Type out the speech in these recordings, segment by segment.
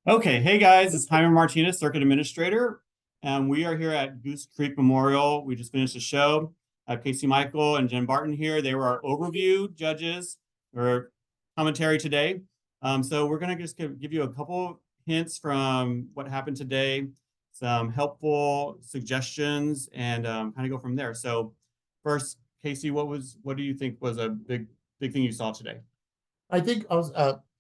Okay, hey guys, it's Jaime Martinez, Circuit Administrator, and we are here at Goose Creek Memorial. We just finished the show. I have Casey Michael and Jen Barton here. They were our overview judges or commentary today. So we're going to just give you a couple hints from what happened today, some helpful suggestions, and kind of go from there. So first, Casey, what do you think was a big thing you saw today? I think I was,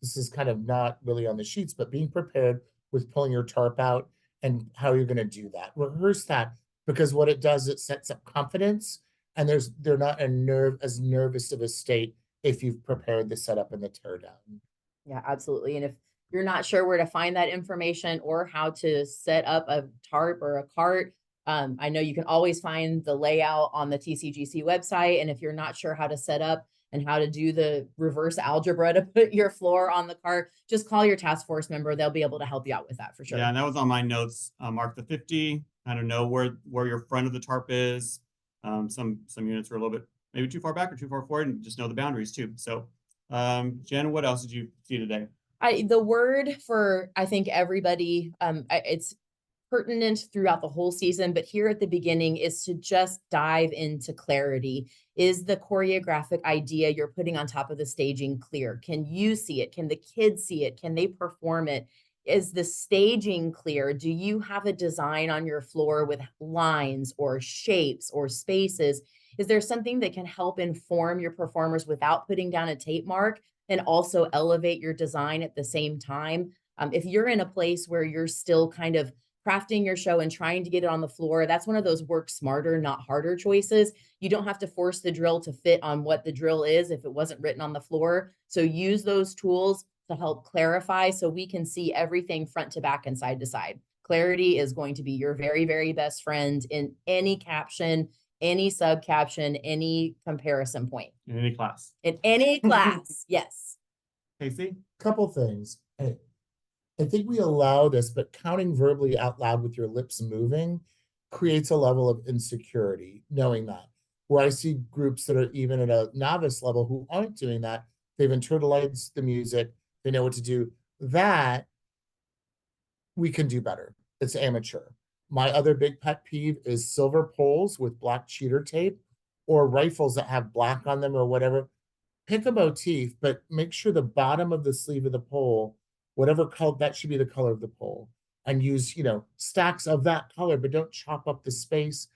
this is kind of not really on the sheets, but being prepared with pulling your tarp out and how you're going to do that. Rehearse that because what it does, it sets up confidence, and they're not as nervous of a state if you've prepared the setup and the tear down. Yeah, absolutely. And if you're not sure where to find that information or how to set up a tarp or a cart, I know you can always find the layout on the TCGC website. And if you're not sure how to set up and how to do the reverse algebra to put your floor on the cart, just call your task force member. They'll be able to help you out with that for sure. Yeah, and that was on my notes. Mark the 50, kind of know where your front of the tarp is. Some units were a little bit maybe too far back or too far forward, and just know the boundaries too. So Jen, what else did you see today? The word for, I think, everybody, it's pertinent throughout the whole season, but here at the beginning is to just dive into clarity. Is the choreographic idea you're putting on top of the staging clear? Can you see it? Can the kids see it? Can they perform it? Is the staging clear? Do you have a design on your floor with lines or shapes or spaces? Is there something that can help inform your performers without putting down a tape mark and also elevate your design at the same time? If you're in a place where you're still kind of crafting your show and trying to get it on the floor, that's one of those work smarter, not harder choices. You don't have to force the drill to fit on what the drill is if it wasn't written on the floor. So use those tools to help clarify so we can see everything front to back and side to side. Clarity is going to be your very, very best friend in any caption, any sub caption, any comparison point. In any class. In any class, yes. Casey? Couple things. I think we allow this, but counting verbally out loud with your lips moving creates a level of insecurity, knowing that. Where I see groups that are even at a novice level who aren't doing that, they've internalized the music, they know what to do. That we can do better. It's amateur. My other big pet peeve is silver poles with black cheater tape or rifles that have black on them or whatever. Pick a motif, but make sure the bottom of the sleeve of the pole, whatever color, that should be the color of the pole. And use, stacks of that color, but don't chop up the space.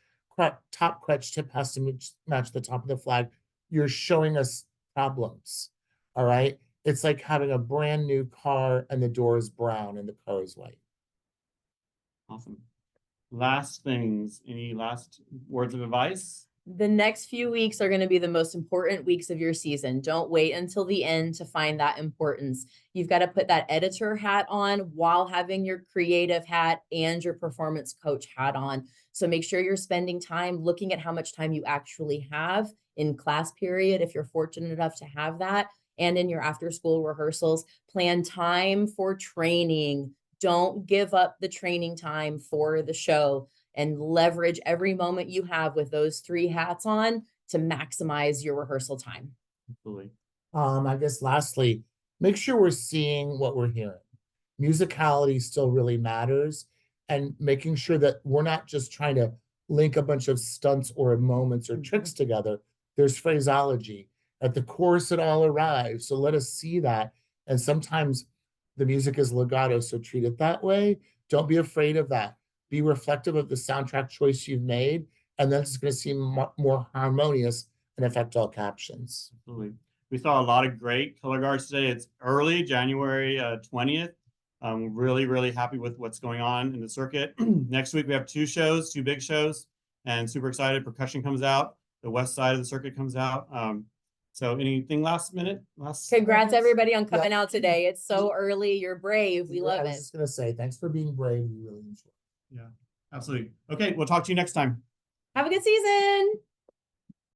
Top crutch tip has to match the top of the flag. You're showing us problems, all right? It's like having a brand new car and the door is brown and the car is white. Awesome. Last things, any last words of advice? The next few weeks are going to be the most important weeks of your season. Don't wait until the end to find that importance. You've got to put that editor hat on while having your creative hat and your performance coach hat on. So make sure you're spending time looking at how much time you actually have in class period, if you're fortunate enough to have that, and in your after school rehearsals. Plan time for training. Don't give up the training time for the show, and leverage every moment you have with those three hats on to maximize your rehearsal time. Absolutely. I guess lastly, make sure we're seeing what we're hearing. Musicality still really matters, and making sure that we're not just trying to link a bunch of stunts or moments or tricks together. There's phraseology. At the chorus, it all arrives. So let us see that. And sometimes the music is legato, so treat it that way. Don't be afraid of that. Be reflective of the soundtrack choice you've made, and then it's going to seem more harmonious and affect all captions. Absolutely. We saw a lot of great color guards today. It's early, January 20th. I'm really, really happy with what's going on in the circuit. Next week, we have two big shows, and super excited. Percussion comes out. The west side of the circuit comes out. So anything last minute? Congrats, everybody, on coming out today. It's so early. You're brave. We love it. I was just going to say, thanks for being brave. We really enjoy it. Yeah, absolutely. Okay, we'll talk to you next time. Have a good season.